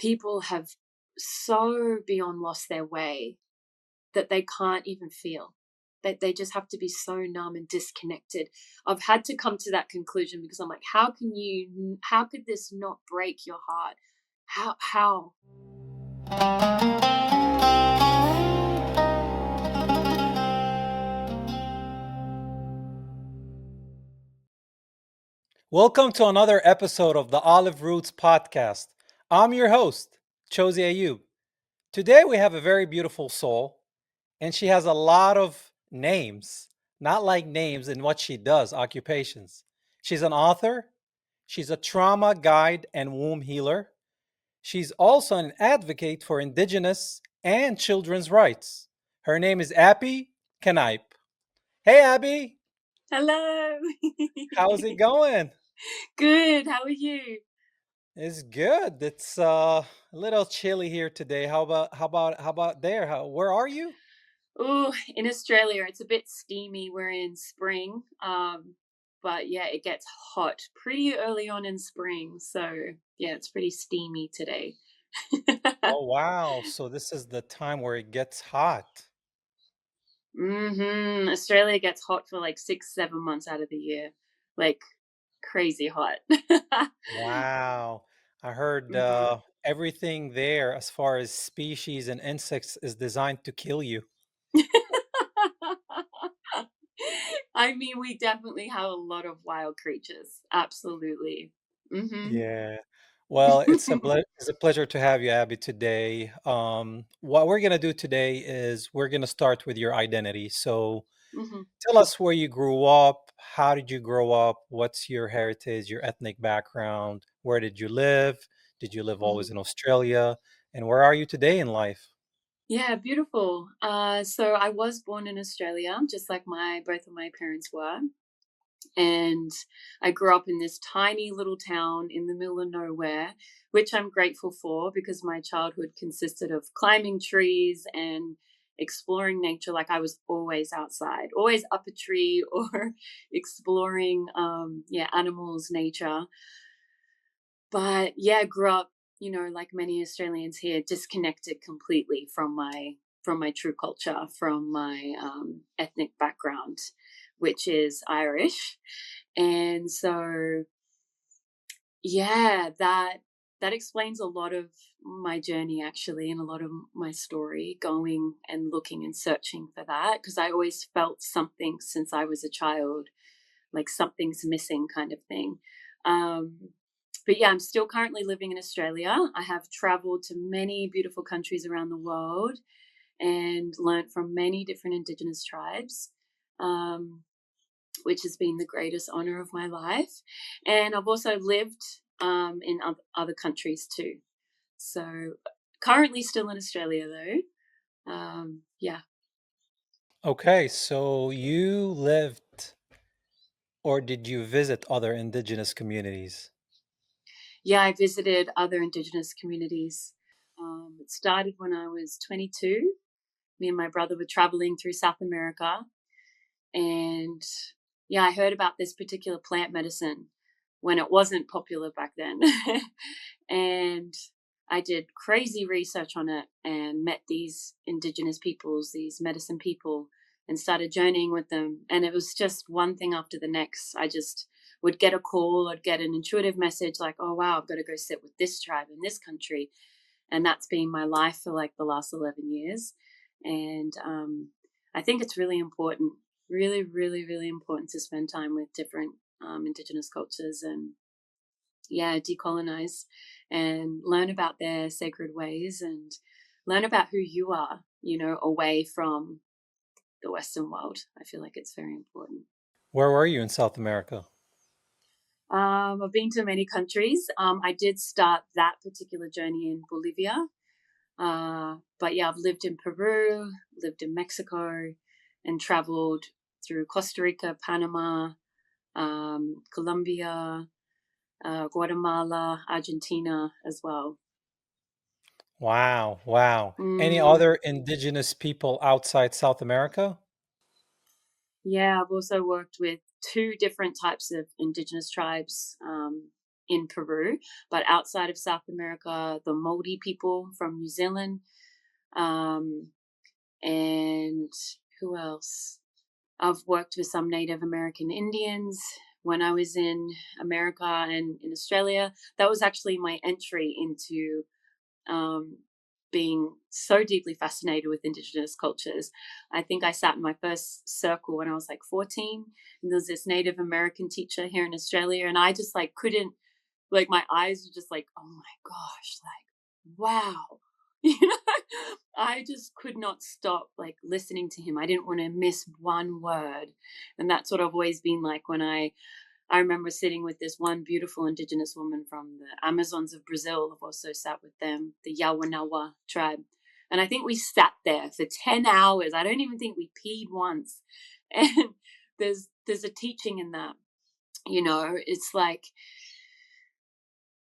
people have so beyond lost their way that they can't even feel. They just have to be so numb and disconnected. I've had to come to that conclusion because I'm like, how could this not break your heart? How? Welcome to another episode of the Olive Roots podcast. I'm your host, Chosi Ayub. Today we have a very beautiful soul, and she has a lot of names, not like names in what she does, occupations. She's an author, she's a trauma guide and womb healer. She's also an advocate for Indigenous and children's rights. Her name is Abby Kneipp. Hey, Abby, Hello. how's it going? Good. How are you? It's good. It's a little chilly here today. How about there? Where are you? Oh, in Australia, it's a bit steamy. We're in spring. But yeah, it gets hot pretty early on in spring. So yeah, it's pretty steamy today. Oh wow. So this is the time where it gets hot. Australia gets hot for like 6, 7 months out of the year. Like crazy hot. Wow. I heard hmm everything there as far as species and insects is designed to kill you. I mean, we definitely have a lot of wild creatures. Absolutely. hmm Yeah. Well, it's a pleasure to have you, Abby, today. What we're gonna do today is we're gonna start with your identity. So hmm tell us where you grew up. How did you grow up? What's your heritage, your ethnic background? Where did you live? Did you live always hmm in Australia? And where are you today in life? Yeah, beautiful. So I was born in Australia, just like my both of my parents were. And I grew up in this tiny little town in the middle of nowhere, which I'm grateful for because my childhood consisted of climbing trees and exploring nature. Like I was always outside, always up a tree or exploring, yeah, animals, nature. But yeah, grew up, like many Australians here, disconnected completely from my true culture, from my ethnic background, which is Irish. And so yeah, that explains a lot of my journey actually, and a lot of my story, going and looking and searching for that, because I always felt something since I was a child, like something's missing kind of thing. Um, but yeah, I'm still currently living in Australia. I have traveled to many beautiful countries around the world and learnt from many different Indigenous tribes. Um, which has been the greatest honor of my life. And I've also lived in other countries too. So currently still in Australia though. Yeah. Okay, so you lived or did you visit other indigenous communities? Yeah, I visited other Indigenous communities. It started when I was 22. Me and my brother were traveling through South America. And yeah, I heard about this particular plant medicine when it wasn't popular back then. And I did crazy research on it and met these indigenous peoples, these medicine people, and started journeying with them. And it was just one thing after the next. I just would get a call, I'd get an intuitive message like, oh, wow, I've got to go sit with this tribe in this country. And that's been my life for like the last 11 years. And I think it's really important, really, really, really important to spend time with different indigenous cultures and, yeah, decolonize and learn about their sacred ways and learn about who you are, away from the Western world. I feel like it's very important. Where were you in South America? I've been to many countries. I did start that particular journey in Bolivia. But yeah, I've lived in Peru, lived in Mexico, and traveled through Costa Rica, Panama, Colombia, Guatemala, Argentina as well. Wow, wow. Any Mm, other indigenous people outside South America? yeah, I've also worked with two different types of indigenous tribes in Peru, but outside of South America, the Māori people from New Zealand, um, and who else? I've worked with some Native American Indians when I was in America and in Australia. That was actually my entry into um, being so deeply fascinated with Indigenous cultures. I think I sat in my first circle when I was like 14, and there was this Native American teacher here in Australia, and I just like couldn't, like, my eyes were just like, oh my gosh, like, wow. You know, I just could not stop like listening to him. I didn't want to miss one word. And that's what I've always been like when I remember sitting with this one beautiful Indigenous woman from the Amazons of Brazil. I've also sat with them, the Yawanawa tribe. And I think we sat there for 10 hours. I don't even think we peed once. And there's a teaching in that, you know, it's like,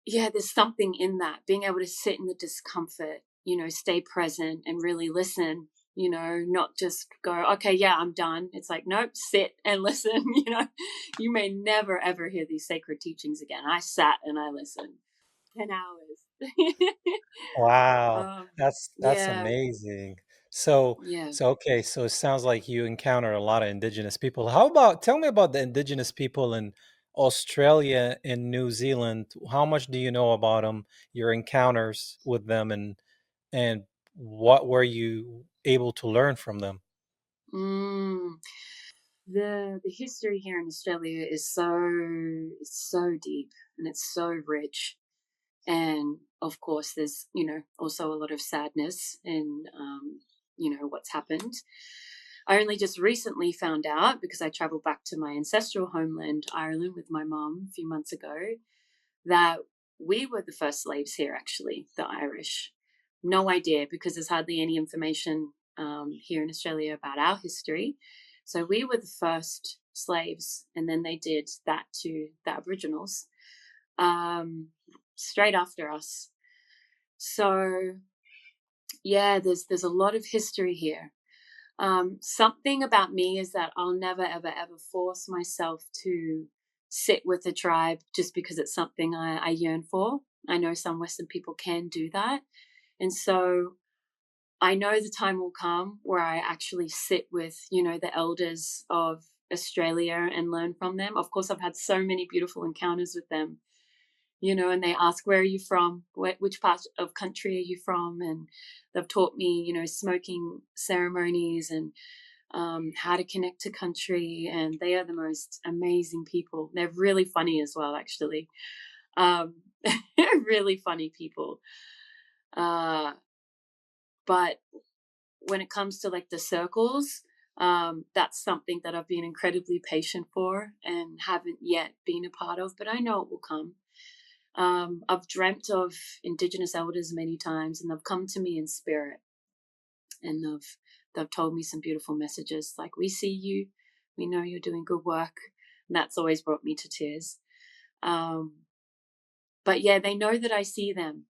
yeah, there's something in that, being able to sit in the discomfort, you know, stay present and really listen, you know, not just go, okay, yeah, I'm done. It's like, nope, sit and listen. You know, you may never ever hear these sacred teachings again. I sat and I listened 10 hours. Wow, that's Yeah, amazing. So yeah. okay, so it sounds like you encountered a lot of indigenous people. How about tell me about the indigenous people in Australia and New Zealand? How much do you know about them, your encounters with them, and what were you able to learn from them? Mm. The history here in Australia is so deep and it's so rich. And of course there's, you know, also a lot of sadness and you know, what's happened. I only just recently found out, because I traveled back to my ancestral homeland, Ireland, with my mom a few months ago, that we were the first slaves here, actually, the Irish. No idea, because there's hardly any information here in Australia about our history. So we were the first slaves, and then they did that to the Aboriginals straight after us. So yeah, there's a lot of history here. Something about me is that I'll never ever ever force myself to sit with a tribe just because it's something I yearn for. I know some Western people can do that, and so I know the time will come where I actually sit with, you know, the elders of Australia and learn from them. Of course, I've had so many beautiful encounters with them, you know, and they ask, where are you from? Which part of country are you from? And they've taught me, you know, smoking ceremonies and how to connect to country. And they are the most amazing people. They're really funny as well, actually. Um, really funny people. Uh, but when it comes to like the circles, that's something that I've been incredibly patient for and haven't yet been a part of, but I know it will come. I've dreamt of Indigenous elders many times, and they've come to me in spirit, and they've told me some beautiful messages like, "We see you, we know you're doing good work," and that's always brought me to tears. Um, but yeah, they know that I see them.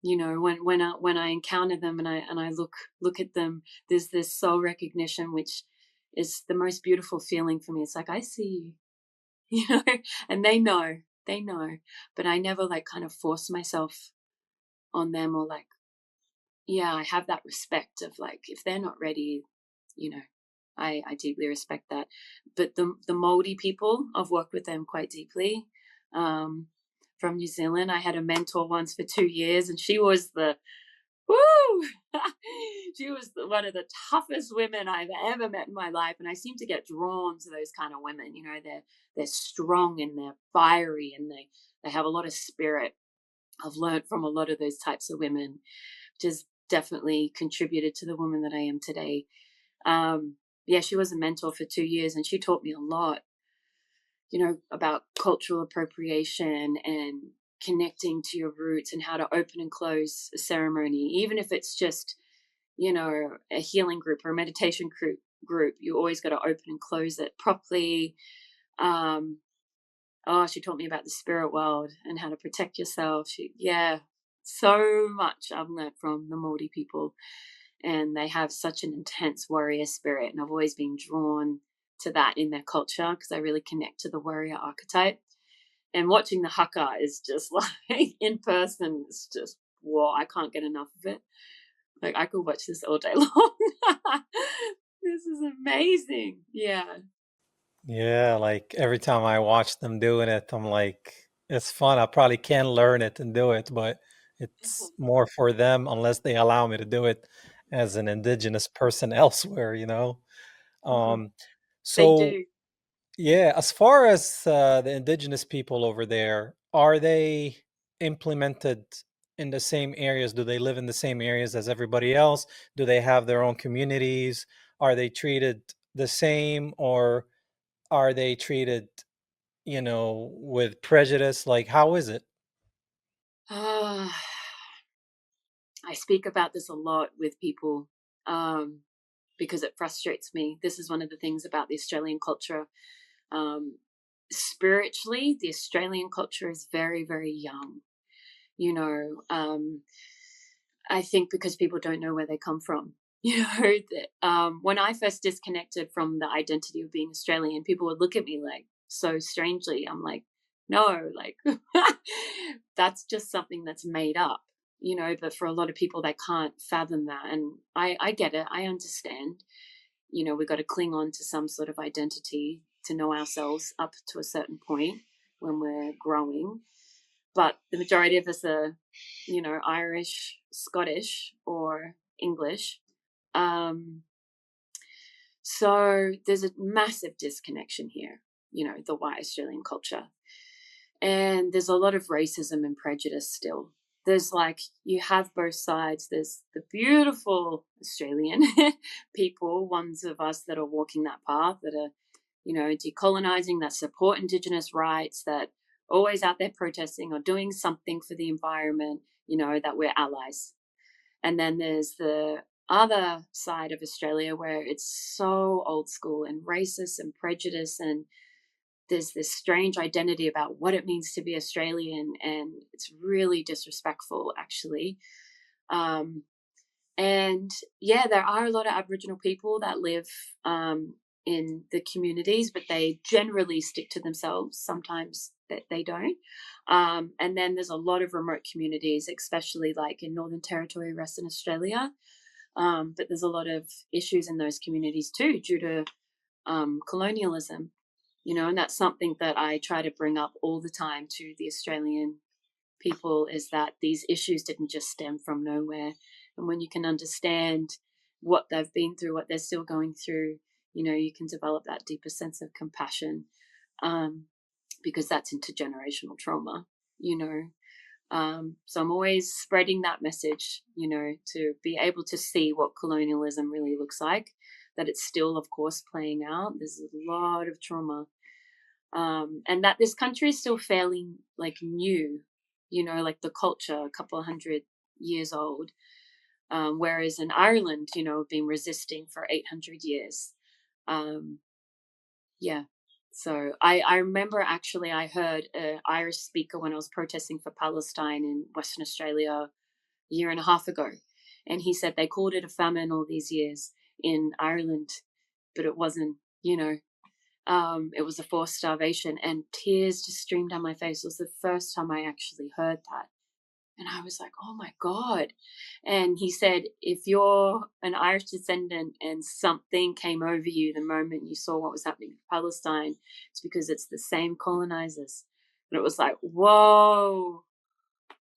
You know, when I encounter them and I look at them, there's this soul recognition, which is the most beautiful feeling for me. It's like, I see you, you know, and they know, but I never like kind of force myself on them, or like, yeah, I have that respect of like, if they're not ready, you know, I deeply respect that. But the Māori people, I've worked with them quite deeply. um from New Zealand, I had a mentor once for 2 years, and she was the woo she was one of the toughest women I've ever met in my life, and I seem to get drawn to those kind of women. You know, they're strong and they're fiery, and they have a lot of spirit. I've learned from a lot of those types of women, which has definitely contributed to the woman that I am today. Yeah, she was a mentor for 2 years, and she taught me a lot, you know, about cultural appropriation and connecting to your roots and how to open and close a ceremony, even if it's just, you know, a healing group or a meditation group. You always got to open and close it properly. Um, oh, she taught me about the spirit world and how to protect yourself. Yeah, so much I've learned from the Māori people, and they have such an intense warrior spirit, and I've always been drawn to that in their culture because I really connect to the warrior archetype. And watching the haka is just like in person, it's just, whoa, I can't get enough of it. Like I could watch this all day long. This is amazing. Yeah. Yeah, like every time I watch them doing it, I'm like, it's fun. I probably can learn it and do it, but it's more for them unless they allow me to do it as an indigenous person elsewhere, you know? Mhm. Um, They so do. yeah, as far as the indigenous people over there, are they implemented in the same areas? Do they live in the same areas as everybody else? Do they have their own communities? Are they treated the same, or are they treated, with prejudice? Like, how is it? Ah, I speak about this a lot with people, um, because it frustrates me. This is one of the things about the Australian culture. Um, Spiritually, the Australian culture is very, very young. You know, I think because people don't know where they come from. When I first disconnected from the identity of being Australian, people would look at me like so strangely. I'm like, no, like that's just something that's made up, but for a lot of people, they can't fathom that. And I get it. I understand. We've got to cling on to some sort of identity to know ourselves up to a certain point when we're growing. But the majority of us are, Irish, Scottish, or English. Um, so there's a massive disconnection here, the white Australian culture. And there's a lot of racism and prejudice still. There's like, you have both sides. There's the beautiful Australian people, ones of us that are walking that path, that are, decolonizing, that support Indigenous rights, that are always out there protesting or doing something for the environment, that we're allies. And then there's the other side of Australia where it's so old school and racist and prejudice, and there's this strange identity about what it means to be Australian, and it's really disrespectful, actually. Um, and yeah, there are a lot of Aboriginal people that live in the communities, but they generally stick to themselves. Sometimes that they don't. And then there's a lot of remote communities, especially like in Northern Territory, Western Australia. But there's a lot of issues in those communities too due to colonialism, and that's something that I try to bring up all the time to the Australian people, is that these issues didn't just stem from nowhere. And when you can understand what they've been through, what they're still going through, you can develop that deeper sense of compassion, um, because that's intergenerational trauma, you know. So I'm always spreading that message, to be able to see what colonialism really looks like, that it's still, of course, playing out. There's a lot of trauma, and that this country is still fairly like new, like the culture, a couple of 100 years old. Whereas in Ireland, been resisting for 800 years. Um, yeah. So I remember actually I heard an Irish speaker when I was protesting for Palestine in Western Australia a year and a half ago. And he said they called it a famine all these years in Ireland, but it wasn't, it was a forced starvation, and tears just streamed down my face. It was the first time I actually heard that. And I was like, oh my God. And he said, if you're an Irish descendant and something came over you the moment you saw what was happening in Palestine, it's because it's the same colonizers. And it was like, whoa.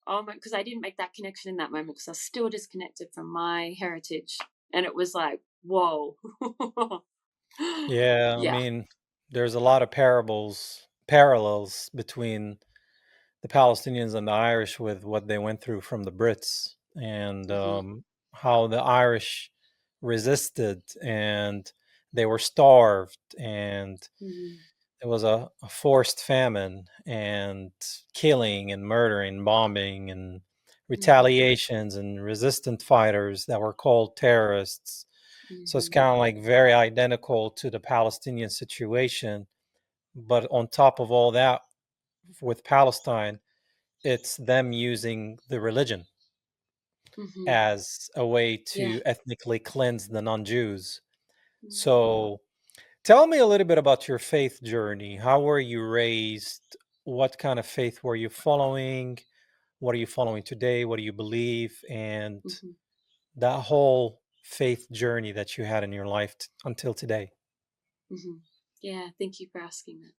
Oh my, because I didn't make that connection in that moment because I was still disconnected from my heritage. And it was like, whoa. Yeah, I Yeah. mean, there's a lot of parallels between the Palestinians and the Irish with what they went through from the Brits, and Hmm. how the Irish resisted, and they were starved, and Hmm. it was a forced famine, and killing and murdering, bombing and Hmm. retaliations, and resistant fighters that were called terrorists. So it's Hmm. kind of like very identical to the Palestinian situation. But on top of all that, with Palestine, it's them using the religion Hmm. as a way Yeah. to ethnically cleanse the non-Jews. Mm. So tell me a little bit about your faith journey. How were you raised? what kind of faith were you following? What are you following today? What do you believe? And Mm-hmm. that whole faith journey that you had in your life until today. Mm-hmm. Yeah, thank you for asking that.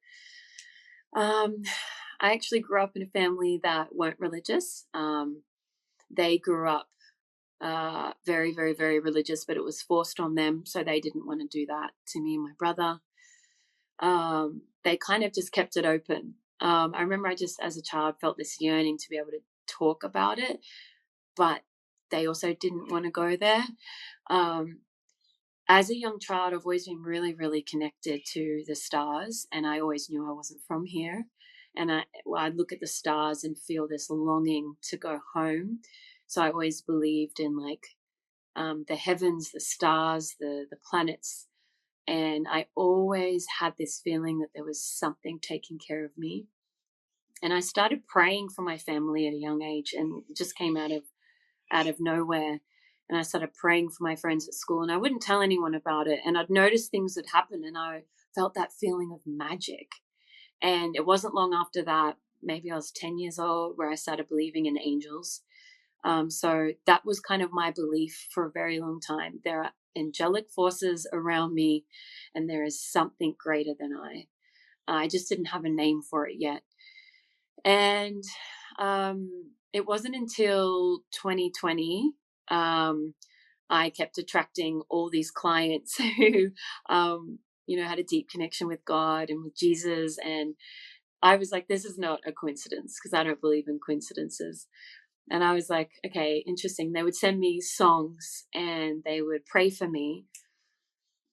I actually grew up in a family that weren't religious. They grew up very, very, very religious, but it was forced on them, so they didn't want to do that to me and my brother. They kind of just kept it open. I remember I just, as a child, felt this yearning to be able to talk about it, but they also didn't want to go there. Um, as a young child, I've always been really, really connected to the stars, and I always knew I wasn't from here. And I'd look at the stars and feel this longing to go home. So I always believed in like the heavens, the stars, the planets, and I always had this feeling that there was something taking care of me. And I started praying for my family at a young age, and it just came out of nowhere. And I started praying for my friends at school, and I wouldn't tell anyone about it. And I'd notice things would happen, and I felt that feeling of magic. And it wasn't long after that, maybe I was 10 years old, where I started believing in angels. So that was kind of my belief for a very long time. There are angelic forces around me, and there is something greater than I. I just didn't have a name for it yet. And it wasn't until 2020 I kept attracting all these clients who, had a deep connection with God and with Jesus. And I was like, this is not a coincidence, because I don't believe in coincidences. And I was like, okay, interesting. They would send me songs and they would pray for me.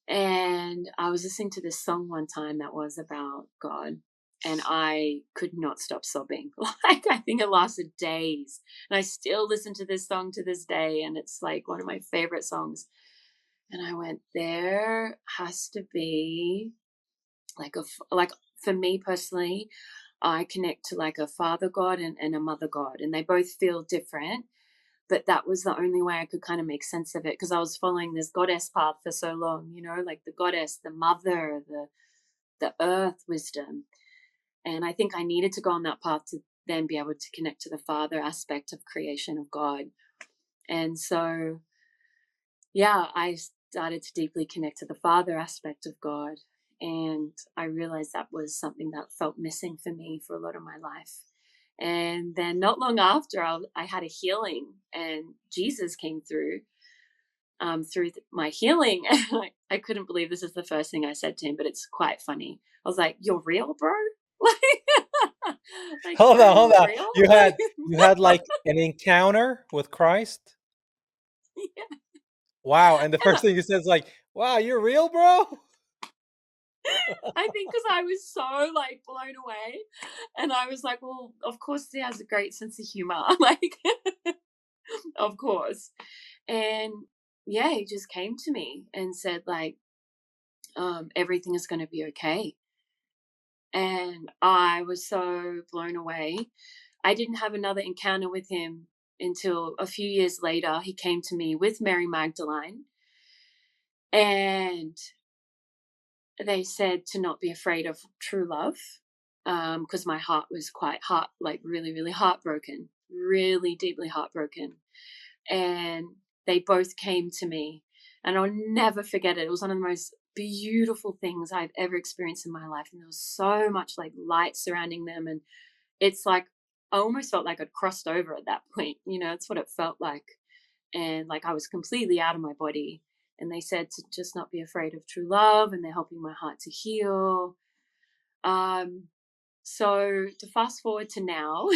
And I was listening to this song one time that was about God, and I could not stop sobbing. Like, I think it lasted days. And I still listen to this song to this day, and it's like one of my favorite songs. And I went, there has to be like for me personally, I connect to like a father God and a mother God, and they both feel different. But that was the only way I could kind of make sense of it, because I was following this goddess path for so long, like the goddess, the mother, the earth wisdom. And I think I needed to go on that path to then be able to connect to the father aspect of creation of God. And so, yeah, I started to deeply connect to the father aspect of God. And I realized that was something that felt missing for me for a lot of my life. And then not long after, I had a healing, and Jesus came through my healing. I couldn't believe this is the first thing I said to him, but it's quite funny. I was like, "You're real, bro? Like, Hold bro, on, hold you're on. real?" You had like an encounter with Christ? Yeah. Wow. And the And first thing you said is like, wow, you're real, bro? I think because I was so like blown away, and I was like, "Well, of course he has a great sense of humor, like, of course." And yeah, he just came to me and said, like, everything is going to be okay. And I was so blown away. I didn't have another encounter with him until a few years later. He came to me with Mary Magdalene, and they said to not be afraid of true love, because my heart was like really, really heartbroken, really deeply heartbroken. And they both came to me, and I'll never forget it. It was one of the most beautiful things I've ever experienced in my life. And there was so much like light surrounding them. And it's like, I almost felt like I'd crossed over at that point. That's what it felt like. And like I was completely out of my body. And they said to just not be afraid of true love, and they're helping my heart to heal. So to fast forward to now,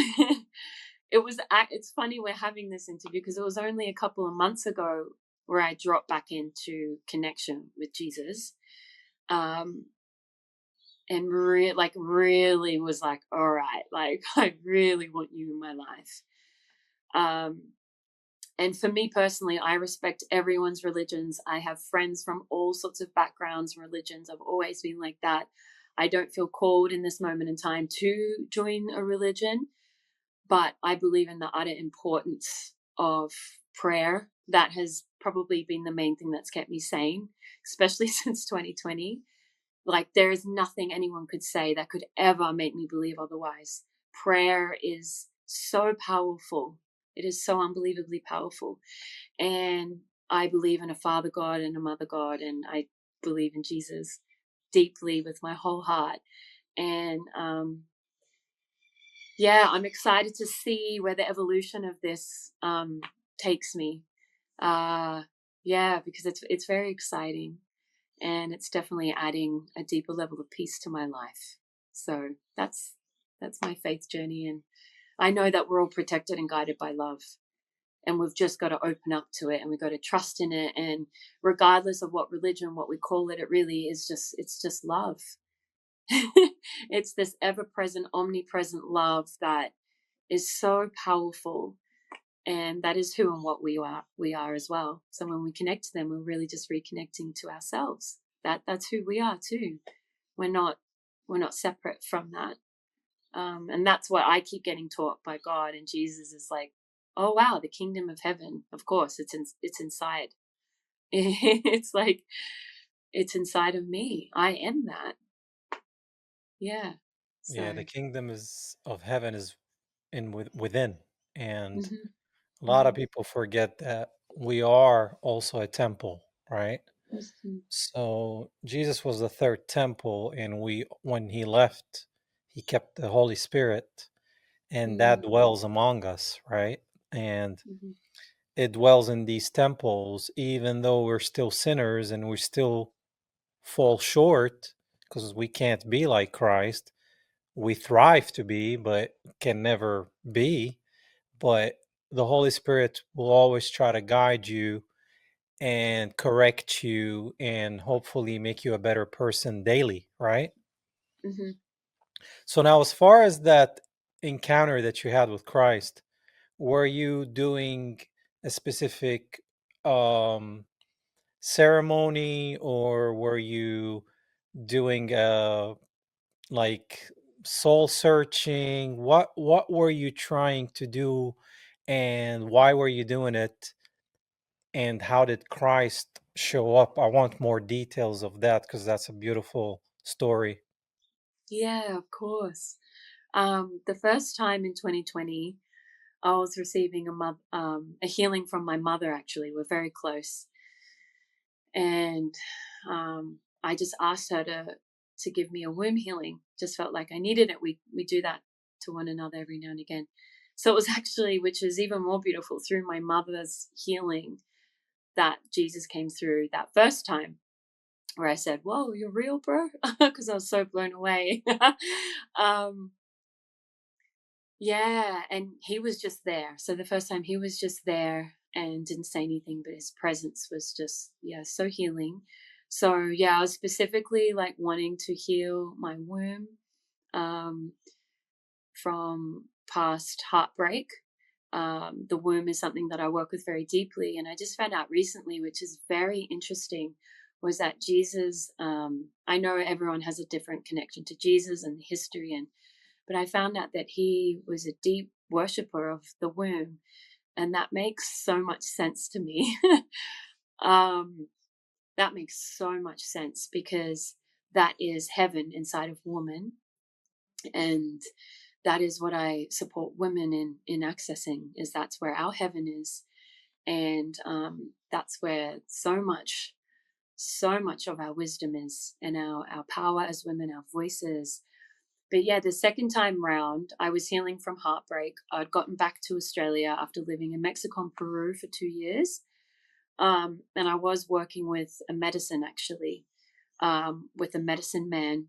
it's funny we're having this interview, because it was only a couple of months ago where I dropped back into connection with Jesus. And really was like, all right, like, I really want you in my life. And for me personally, I respect everyone's religions. I have friends from all sorts of backgrounds and religions. I've always been like that. I don't feel called in this moment in time to join a religion, but I believe in the utter importance of prayer. That has probably been the main thing that's kept me sane, especially since 2020. Like, there is nothing anyone could say that could ever make me believe otherwise. Prayer is so powerful. It is so unbelievably powerful. And I believe in a Father God and a Mother God, and I believe in Jesus deeply with my whole heart. And yeah, I'm excited to see where the evolution of this takes me. Yeah, because it's very exciting, and it's definitely adding a deeper level of peace to my life. So that's my faith journey, and I know that we're all protected and guided by love, and we've just got to open up to it, and we've got to trust in it. And regardless of what religion, what we call it, it really is just love. It's this ever-present, omnipresent love that is so powerful, and that is who and what we are as well. So when we connect to them, we're really just reconnecting to ourselves. That's who we are too. We're not separate from that. And that's what I keep getting taught by God and Jesus is like, oh wow, the kingdom of heaven, of course it's inside. It's like, it's inside of me. I am that. Yeah. Yeah, the So kingdom is of heaven is within, and mhm, a lot of mhm, people forget that we are also a temple, right? mhm, So Jesus was the third temple, and when he left, he kept the Holy Spirit, and that mhm, dwells among us, right? And mhm, it dwells in these temples, even though we're still sinners and we still fall short because we can't be like Christ. We thrive to be, but can never be. But the Holy Spirit will always try to guide you and correct you and hopefully make you a better person daily, right? mhm. So now, as far as that encounter that you had with Christ, were you doing a specific um ceremony, or were you doing like soul searching? What were you trying to do, and why were you doing it, and how did Christ show up? I want more details of that because that's a beautiful story. Yeah, of course. The first time in 2020, I was receiving a healing from my mother. Actually, we're very close, and I just asked her to give me a womb healing. Just felt like I needed it. We do that to one another every now and again. So it was actually, which is even more beautiful, through my mother's healing that Jesus came through that first time, where I said, "Whoa, you're real, bro," because I was so blown away. um, Yeah, and he was just there. So the first time he was just there and didn't say anything, but his presence was just, yeah, so healing. So yeah, I was specifically like wanting to heal my womb um, from past heartbreak. The womb is something that I work with very deeply, and I just found out recently, which is very interesting, was that Jesus. I know everyone has a different connection to Jesus and history, and but I found out that he was a deep worshiper of the womb, and that makes so much sense to me. um, that makes so much sense because that is heaven inside of woman, and that is what I support women in accessing. Is that's where our heaven is, and that's where so much of our wisdom is, and our power as women, our voices. But yeah, the second time round, I was healing from heartbreak. I'd gotten back to Australia after living in Mexico and Peru for 2 years. And I was working with a medicine, actually, with a medicine man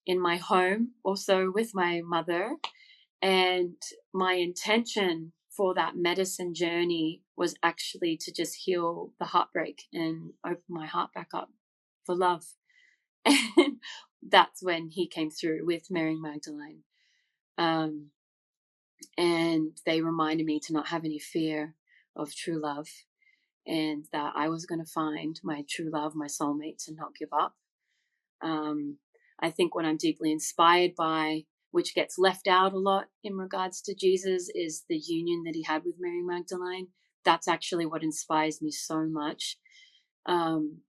in my home, also with my mother. And my intention for that medicine journey was actually to just heal the heartbreak and open my heart back up for love. And that's when he came through with Mary Magdalene. Um, and they reminded me to not have any fear of true love, and that I was going to find my true love, my soulmates, and not give up. Um, I think what I'm deeply inspired by, which gets left out a lot in regards to Jesus, is the union that he had with Mary Magdalene. That's actually what inspires me so much.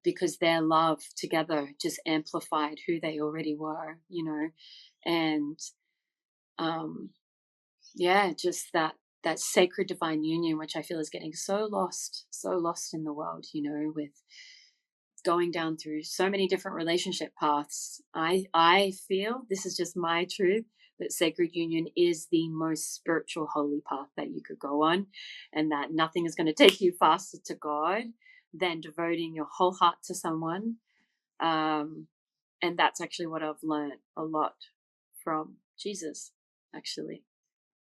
because their love together just amplified who they already were, and yeah, just that sacred divine union, which I feel is getting so lost in the world, with going down through so many different relationship paths. I feel, this is just my truth, that sacred union is the most spiritual holy path that you could go on, and that nothing is going to take you faster to God than devoting your whole heart to someone. And that's actually what I've learned a lot from Jesus, actually.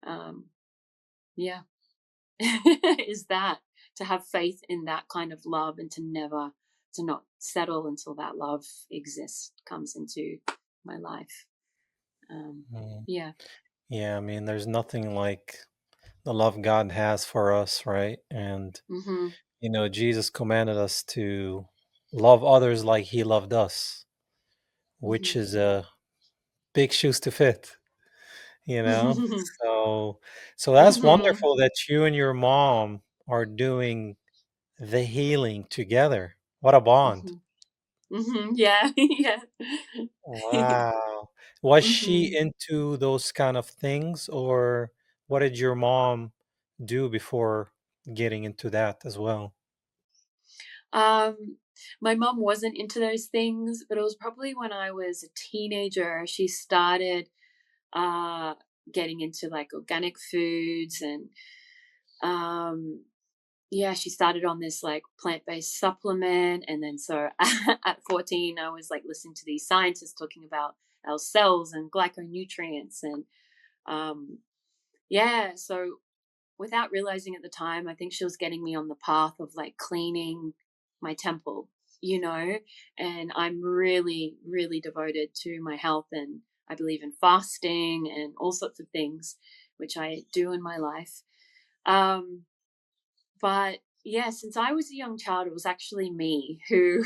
um, yeah. Is that to have faith in that kind of love, and to not settle until that love exists, comes into my life. Mm. Yeah. Yeah, I mean, there's nothing like the love God has for us, right? And, Mm-hmm. Jesus commanded us to love others like he loved us, which is a big shoes to fit, you know? Mm-hmm. So so that's Mm-hmm. wonderful that you and your mom are doing the healing together. What a bond. Mm-hmm. Mm-hmm. Yeah. Yeah. Wow. Was she Mm-hmm. into those kind of things, or what did your mom do before getting into that as well? um my mom wasn't into those things, but it was probably when I was a teenager she started uh getting into like organic foods, and um yeah, she started on this like plant-based supplement. And then so at 14, I was like listening to these scientists talking about our cells and glyconutrients. And um, yeah, so without realizing at the time, I think she was getting me on the path of like cleaning my temple, you know, and I'm really, really devoted to my health, and I believe in fasting and all sorts of things, which I do in my life. Um, but yeah, since I was a young child, it was actually me who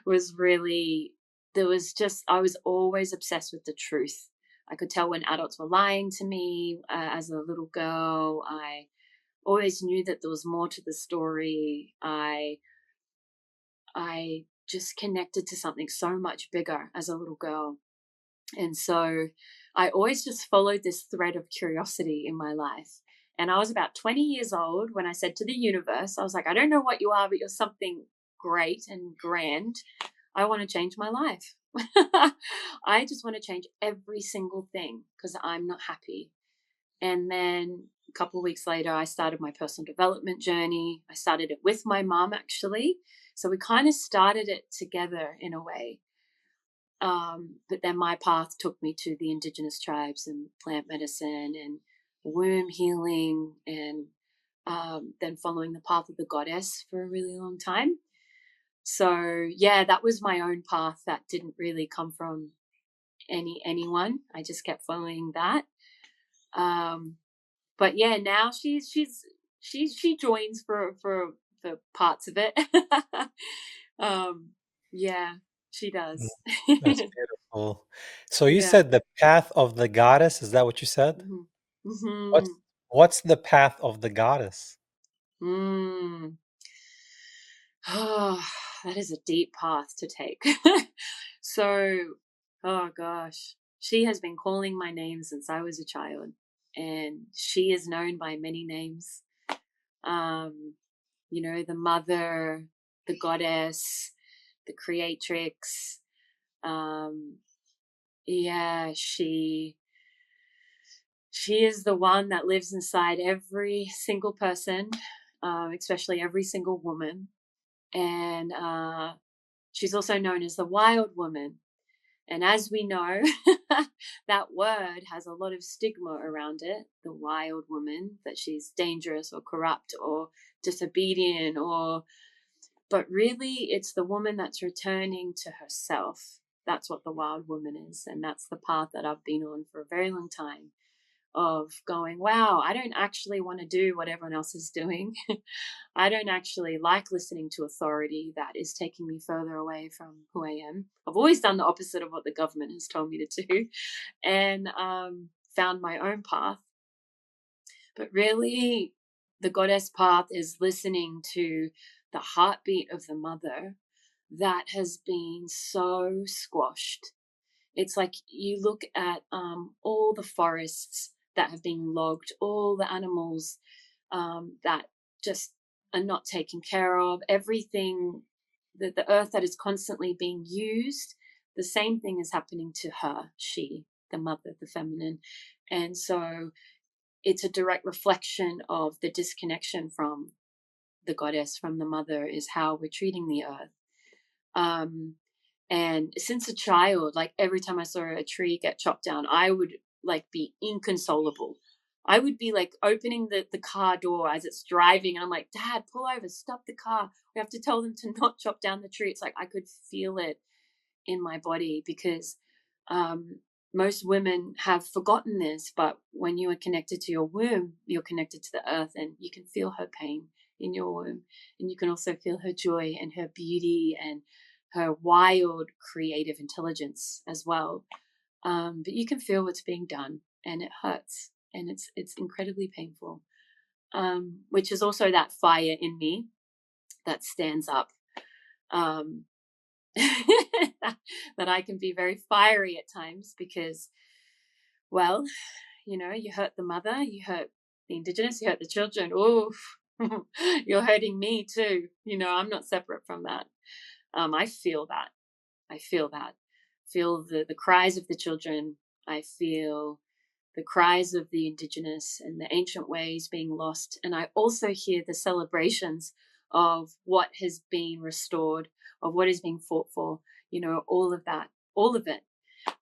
was really, there was just, I was always obsessed with the truth. I could tell when adults were lying to me. As a little girl, I always knew that there was more to the story. I just connected to something so much bigger as a little girl. And so I always just followed this thread of curiosity in my life. And I was about 20 years old when I said to the universe, I was like, I don't know what you are, but you're something great and grand. I want to change my life. I just want to change every single thing because I'm not happy. And then a couple of weeks later, I started my personal development journey. I started it with my mom, actually. So we kind of started it together in a way. But then my path took me to the Indigenous tribes and plant medicine and womb healing, and then following the path of the goddess for a really long time. So yeah, that was my own path that didn't really come from anyone. I just kept following that. Um, but yeah, now she joins for parts of it. um, yeah, she Mm, does. that's beautiful. So you Yeah. said the path of the goddess, is that what you said? Mhm. What's Mhm. what's the path of the goddess? Mm. Oh, that is a deep path to take. So, oh gosh, she has been calling my name since I was a child, and she is known by many names. Um, the mother, the goddess, the creatrix. Um, yeah, she is the one that lives inside every single person, especially every single woman. And she's also known as the wild woman. And as we know, that word has a lot of stigma around it, the wild woman, that she's dangerous or corrupt or disobedient, but really it's the woman that's returning to herself. That's what the wild woman is. And that's the path that I've been on for a very long time, of going, wow, I don't actually want to do what everyone else is doing. I don't actually like listening to authority that is taking me further away from who I am. I've always done the opposite of what the government has told me to do, and found my own path. But really, the goddess path is listening to the heartbeat of the mother, that has been so squashed. It's like you look at all the forests that have been logged, all the animals that just are not taken care of, everything, the earth that is constantly being used, the same thing is happening to her, she, the mother, the feminine. And so it's a direct reflection of the disconnection from the goddess, from the mother, is how we're treating the earth. Um, and since a child, like every time I saw a tree get chopped down, I would like be inconsolable. I would be like opening the car door as it's driving, and I'm like, Dad, pull over, stop the car. We have to tell them to not chop down the tree. It's like I could feel it in my body because um, most women have forgotten this. But when you are connected to your womb, you're connected to the earth, and you can feel her pain in your womb. And you can also feel her joy and her beauty and her wild creative intelligence as well. But you can feel what's being done, and it hurts, and it's incredibly painful. Which is also that fire in me that stands up. Um, that I can be very fiery at times because, well, you hurt the mother, you hurt the Indigenous, you hurt the children. Oof, you're hurting me too. I'm not separate from that. I feel that. I feel that. Feel the cries of the children. I feel the cries of the Indigenous and the ancient ways being lost. And I also hear the celebrations of what has been restored, of what is being fought for, all of that, all of it.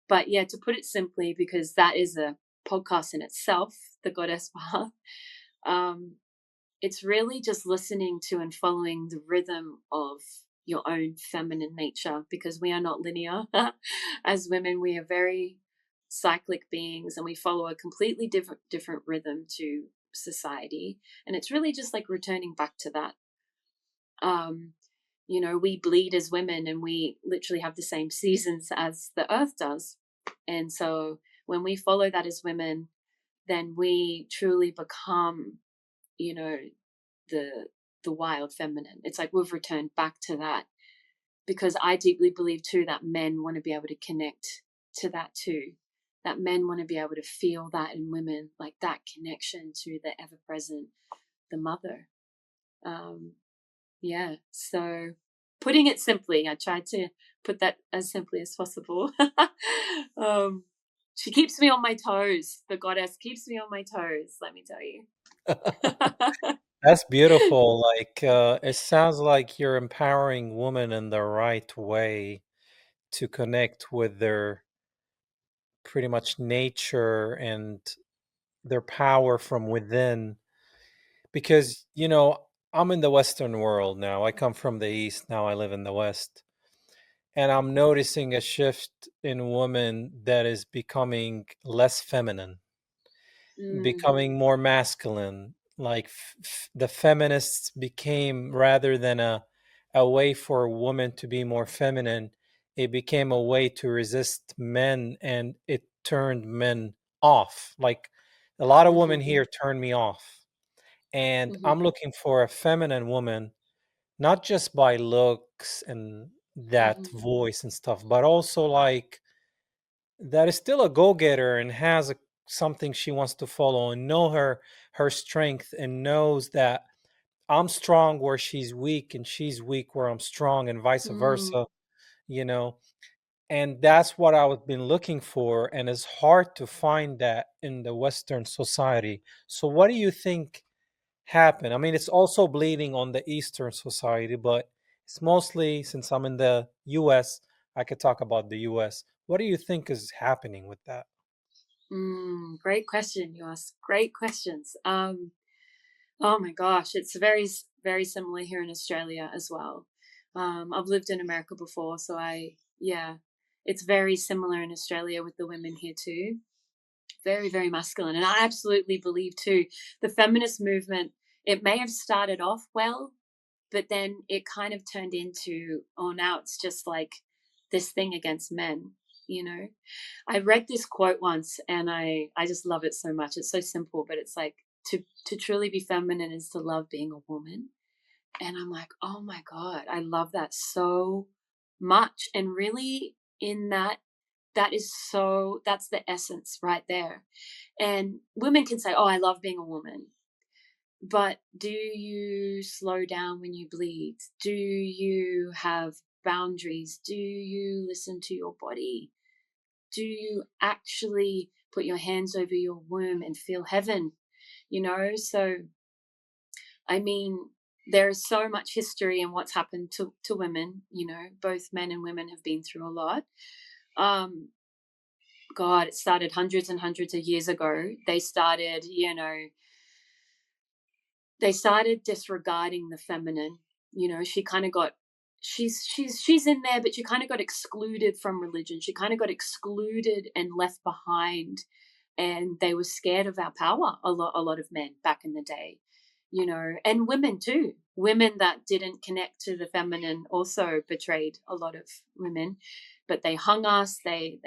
But yeah, to put it simply, because that is a podcast in itself, the Goddess Path, um, it's really just listening to and following the rhythm of your own feminine nature, because we are not linear. As women, we are very cyclic beings, and we follow a completely different rhythm to society, and it's really just like returning back to that. um we bleed as women, and we literally have the same seasons as the earth does. And so when we follow that as women, then we truly become, you know the the wild feminine. It's like we've returned back to that, because I deeply believe too that men want to be able to connect to that too. That men want to be able to feel that in women, like that connection to the ever present, the mother. Um, yeah. So putting it simply, I tried to put that as simply as possible. um, she keeps me on my toes. The goddess keeps me on my toes, let me tell you. That's beautiful. Like, it sounds like you're empowering women in the right way to connect with their pretty much nature and their power from within. Because, I'm in the Western world now. I come from the East. Now I live in the West. And I'm noticing a shift in women that is becoming less feminine, Mm, becoming more masculine. Like the feminists became, rather than a way for women to be more feminine, it became a way to resist men, and it turned men off. Like a lot of women mhm, here turn me off. And mhm, I'm looking for a feminine woman, not just by looks and that mhm, voice and stuff, but also like that is still a go-getter and has something she wants to follow and know her strength, and knows that I'm strong where she's weak and she's weak where I'm strong, and vice mm. versa, you know. And that's what I've been looking for, and it's hard to find that in the Western society. So what do you think happened? I mean, it's also bleeding on the Eastern society, but it's mostly, since I'm in the US, I could talk about the US. What do you think is happening with that? Great question. You ask great questions. Oh my gosh, it's very similar here in Australia as well. I've lived in America before, so yeah, it's very similar in Australia with the women here too. Very, very masculine. And I absolutely believe too, the feminist movement, it may have started off well, but then it kind of turned into, oh, now it's just like this thing against men, you know? I read this quote once, and I just love it so much. It's so simple, but it's like to truly be feminine is to love being a woman. And I'm like, oh my God, I love that so much. And really, in that, that's the essence right there. And women can say, oh, I love being a woman. But do you slow down when you bleed? Do you have boundaries? Do you listen to your body? Do you actually put your hands over your womb and feel heaven? So I mean, there is so much history in what's happened to women. Both men and women have been through a lot. Um, God, it started hundreds and hundreds of years ago. They started disregarding the feminine. She kind of got she's in there, but she kind of got excluded from religion. She kind of got excluded and left behind, and they were scared of our power. A lot of men back in the day, and women too. Women that didn't connect to the feminine also betrayed a lot of women, but they hung us. They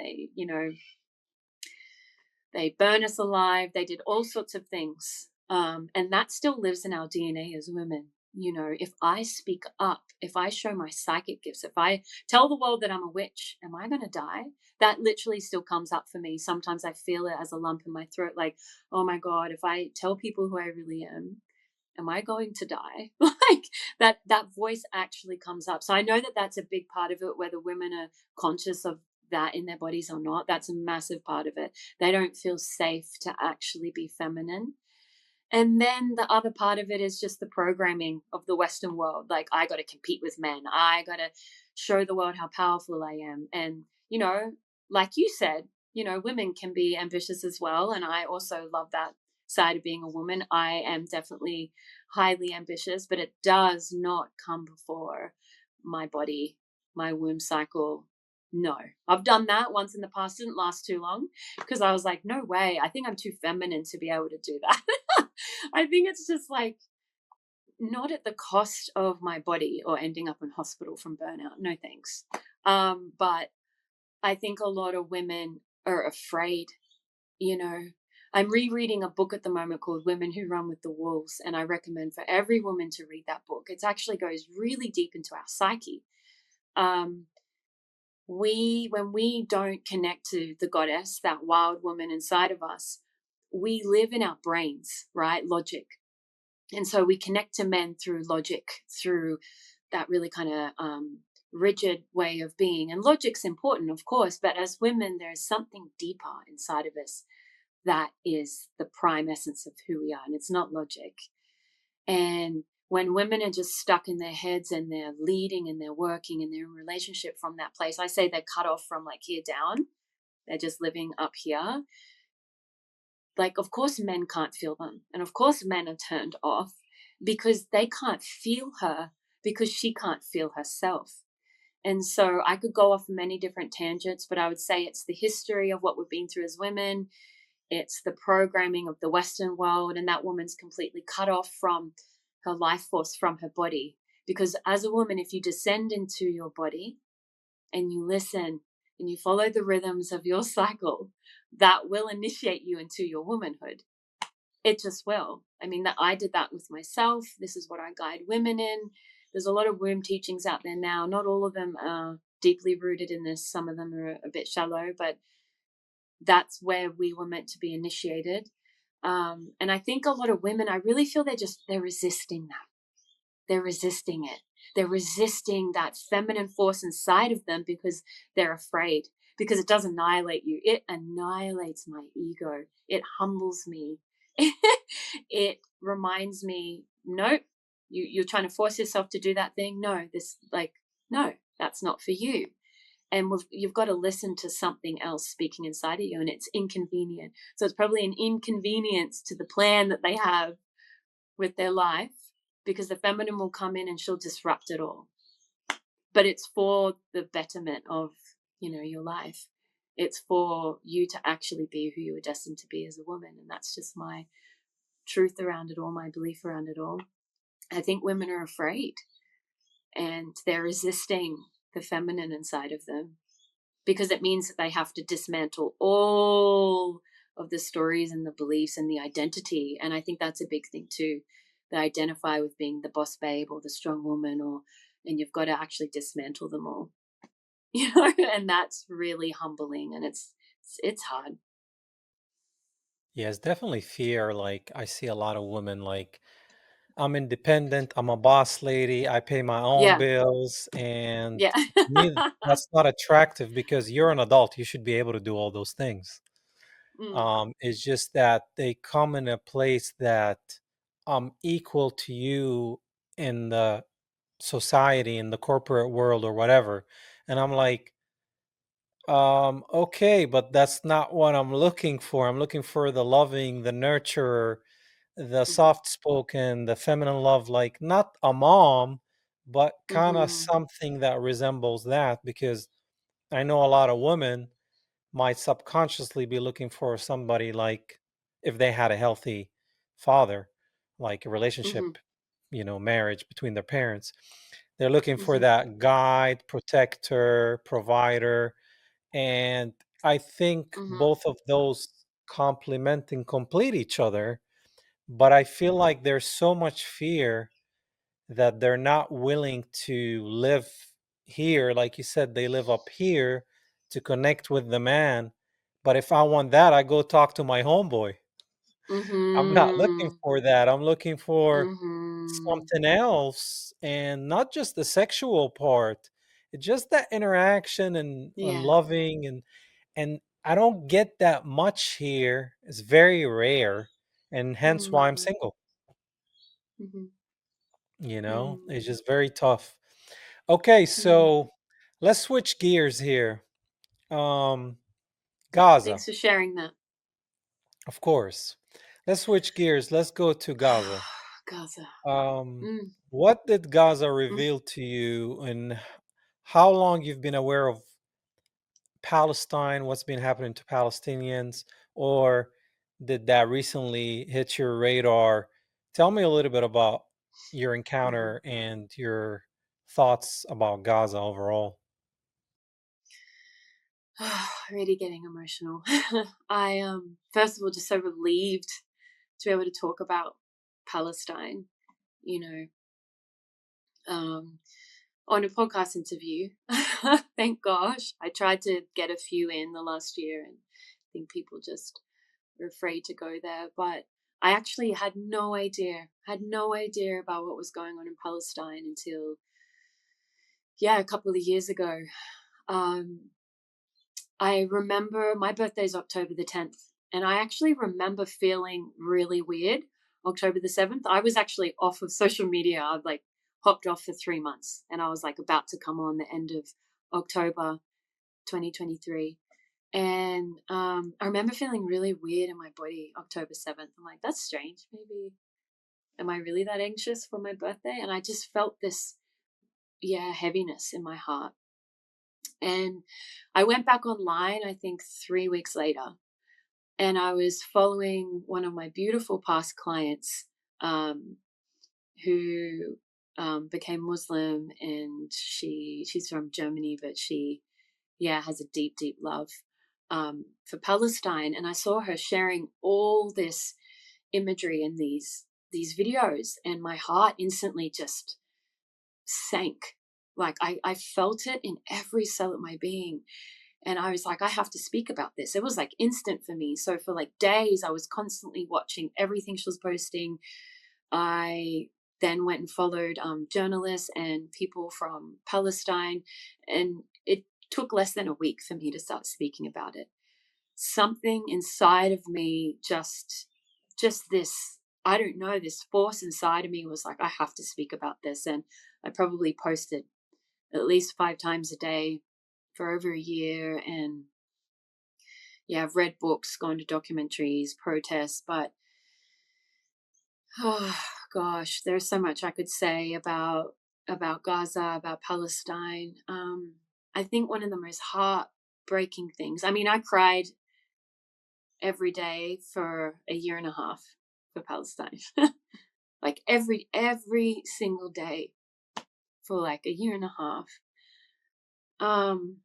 burn us alive. They did all sorts of things. And that still lives in our DNA as women. If I speak up, if I show my psychic gifts, if I tell the world that I'm a witch, am I going to die? That literally still comes up for me. Sometimes I feel it as a lump in my throat, like, oh my God, if I tell people who I really am I going to die? Like that voice actually comes up. So I know that that's a big part of it, whether women are conscious of that in their bodies or not. That's a massive part of it. They don't feel safe to actually be feminine. And then the other part of it is just the programming of the Western world. Like, I got to compete with men. I got to show the world how powerful I am. And, like you said, women can be ambitious as well. And I also love that side of being a woman. I am definitely highly ambitious, but it does not come before my body, my womb cycle. No, I've done that once in the past. Didn't last too long because I was like, no way. I think I'm too feminine to be able to do that. I think it's just like not at the cost of my body or ending up in hospital from burnout. No thanks. But I think a lot of women are afraid, you know. I'm rereading a book at the moment called Women Who Run with the Wolves, and I recommend for every woman to read that book. It actually goes really deep into our psyche. When we don't connect to the goddess, that wild woman inside of us, we live in our brains, right? Logic. And so we connect to men through logic, through that really kind of rigid way of being. And logic's important, of course, but as women, there's something deeper inside of us that is the prime essence of who we are. And it's not logic. And when women are just stuck in their heads and they're leading and they're working and they're in relationship from that place, I say they're cut off from like here down. They're just living up here. Like, of course, men can't feel them. And of course, men are turned off because they can't feel her because she can't feel herself. And so I could go off many different tangents, but I would say it's the history of what we've been through as women. It's the programming of the Western world. And that woman's completely cut off from her life force, from her body. Because as a woman, if you descend into your body and you listen and you follow the rhythms of your cycle, that will initiate you into your womanhood. It just will. I mean, that I did that with myself. This is what I guide women in. There's a lot of womb teachings out there now. Not all of them are deeply rooted in this. Some of them are a bit shallow, but that's where we were meant to be initiated. And I think a lot of women, I really feel they're resisting that. They're resisting it. They're resisting that feminine force inside of them because they're afraid, because it does annihilate you. It annihilates my ego. It humbles me. It reminds me, nope, you're trying to force yourself to do that thing. No, no, that's not for you. And you've got to listen to something else speaking inside of you, and it's inconvenient. So it's probably an inconvenience to the plan that they have with their life, because the feminine will come in and she'll disrupt it all. But it's for the betterment of, your life. It's for you to actually be who you were destined to be as a woman. And that's just my truth around it all, my belief around it all. I think women are afraid and they're resisting the feminine inside of them because it means that they have to dismantle all of the stories and the beliefs and the identity. And I think that's a big thing too, they identify with being the boss babe or the strong woman, and you've got to actually dismantle them all. And that's really humbling, and it's hard. Yeah, it's definitely fear. Like I see a lot of women like I'm independent, I'm a boss lady, I pay my own Yeah, bills, and yeah. to me that's not attractive because you're an adult, you should be able to do all those things. Mm, It's just that they come in a place that equal to you in the society, in the corporate world or whatever. And I'm like, okay, but that's not what I'm looking for. I'm looking for the loving, the nurturer, the mhm, soft spoken, the feminine love, like not a mom, but kind of mhm, something that resembles that because I know a lot of women might subconsciously be looking for somebody like if they had a healthy father, like a mhm, relationship, marriage between their parents. They're looking for mhm, that guide, protector, provider. And I think mhm, both of those complement and complete each other. But I feel like there's so much fear that they're not willing to live here. Like you said, they live up here to connect with the man. But if I want that, I go talk to my homeboy. I'm not looking mhm, for that. I'm looking for mhm. something else and not just the sexual part. It's just that interaction and Yeah. loving and I don't get that much here. It's very rare and hence why I'm Mm, single. mhm, It's mm, just very tough. Okay, mm. so let's switch gears here. Um, Gaza, Thanks for sharing that. of course. Let's switch gears. Let's go to Gaza. Gaza. Um, Mm, what did Gaza mm. reveal to you, and how long you've been aware of Palestine? What's been happening to Palestinians, or did that recently hit your radar? Tell me a little bit about your Mhm. encounter and your thoughts about Gaza overall. Really getting emotional. I first of all just so relieved to be able to talk about Palestine, you know, um, on a podcast interview. Thank gosh. I tried to get a few in the last year, and I think people just were afraid to go there. But I actually had no idea about what was going on in Palestine until, yeah, a couple of years ago. Um, I remember my birthday is October the 10th, and I actually remember feeling really weird October the 7th. I was actually off of social media. I'd like hopped off for 3 months, and I was like about to come on the end of October 2023. And I remember feeling really weird in my body October 7th. I'm like, that's strange. Maybe, am I really that anxious for my birthday? And I just felt this, yeah, heaviness in my heart. And I went back online, I think 3 weeks later, and I was following one of my beautiful past clients um, who became Muslim, and she's from Germany, but she, yeah, has a deep, deep love for Palestine. And I saw her sharing all this imagery in these videos, and my heart instantly just sank. Like I felt it in every cell of my being. And I was like, I have to speak about this. It was like instant for me. So for like days, I was constantly watching everything she was posting. I then went and followed journalists and people from Palestine. And it took less than a week for me to start speaking about it. Something inside of me just this, I don't know, this force inside of me was like, I have to speak about this. And I probably posted at least 5 times a day for over a year. And yeah, I've read books, gone to documentaries, protests, but oh gosh, there's so much I could say about Gaza, about Palestine. I think one of the most heartbreaking things. I mean, I cried every day for a year and a half for Palestine, like every single day for like a year and a half. Um,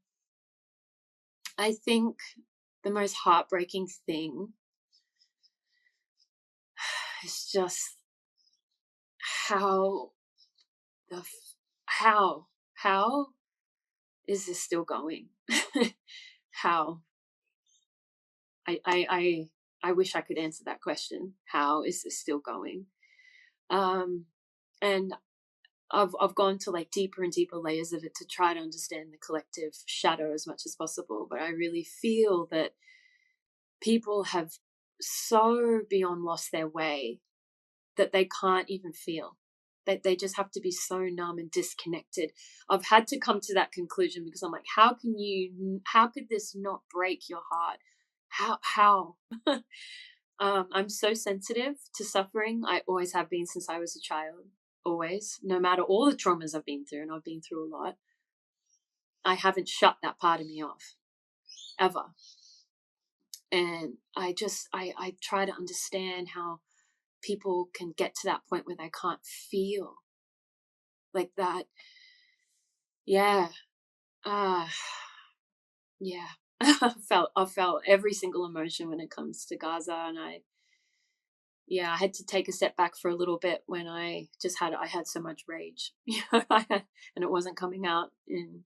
I think the most heartbreaking thing is just how the how is this still going? How? I, I I I wish I could answer that question. How is this still going? Um, and I've gone to like deeper and deeper layers of it to try to understand the collective shadow as much as possible. But I really feel that people have so beyond lost their way that they can't even feel. They just have to be so numb and disconnected. I've had to come to that conclusion because I'm like, how could this not break your heart? How? I'm so sensitive to suffering. I always have been since I was a child. Always, no matter all the traumas I've been through, and I've been through a lot, I haven't shut that part of me off ever. And I try to understand how people can get to that point where they can't feel like that. Yeah. Uh yeah. I felt every single emotion when it comes to Gaza, and I had to take a step back for a little bit when I had so much rage. And it wasn't coming out in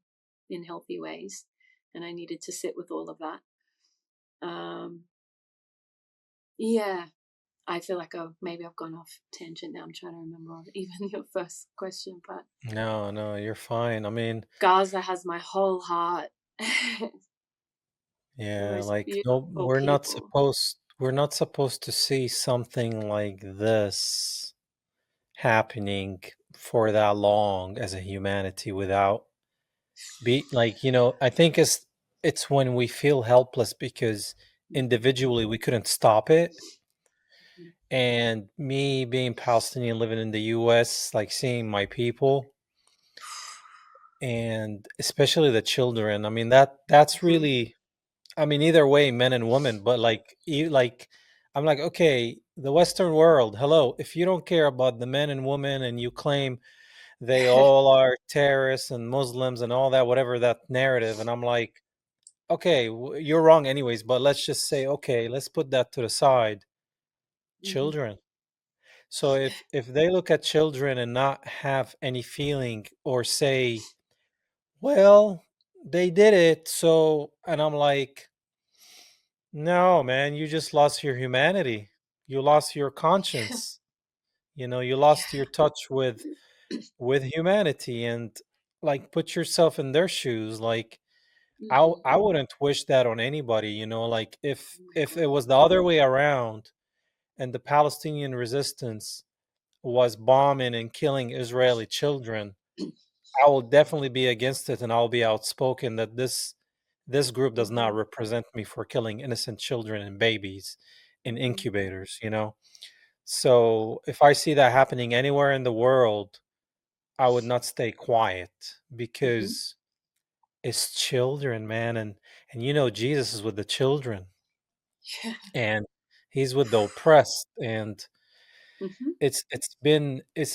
healthy ways, and I needed to sit with all of that. Um yeah. I feel like maybe I've gone off tangent now. I'm trying to remember even your first question, but No, no, you're fine. I mean, Gaza has my whole heart. The yeah, most like no, beautiful people. we're not supposed to see something like this happening for that long as a humanity without be like, I think it's when we feel helpless because individually we couldn't stop it. And me being Palestinian living in the US, like seeing my people and especially the children. I mean that's Mhm. really, I mean, either way, men and women, but like, I'm like, okay, the Western world, hello, if you don't care about the men and women and you claim they all are terrorists and Muslims and all that, whatever that narrative, and I'm like, okay, you're wrong anyways, but let's just say, okay, let's put that to the side. Mhm. Children. So if they look at children and not have any feeling or say, well, they did it, so, and I'm like, no, man, you just lost your humanity. You lost your conscience. You lost your Yeah. touch with humanity, and like put yourself in their shoes. Like Mhm. I wouldn't wish that on anybody, like Oh my if it God. was the other way around and the Palestinian resistance was bombing and killing Israeli children, I will definitely be against it, and I'll be outspoken that this group does not Mhm. represent me for killing innocent children and babies in Mhm. incubators. So if I see that happening anywhere in the world, I would not stay quiet Mhm. because it's children, man, and Jesus is with the children Yeah. and he's with the oppressed, and Mhm. it's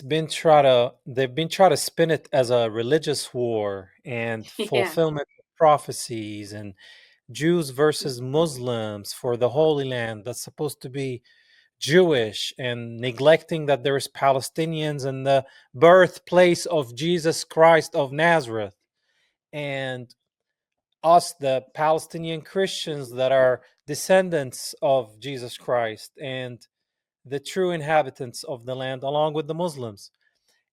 been try to they've been trying to spin it as a religious war and Yeah. fulfillment of prophecies and Jews Mhm. versus Muslims for the Holy Land that's supposed to be Jewish, and neglecting that there's Palestinians and the birthplace of Jesus Christ of Nazareth, and us, the Palestinian Christians that are descendants of Jesus Christ and the true inhabitants of the land, along with the Muslims.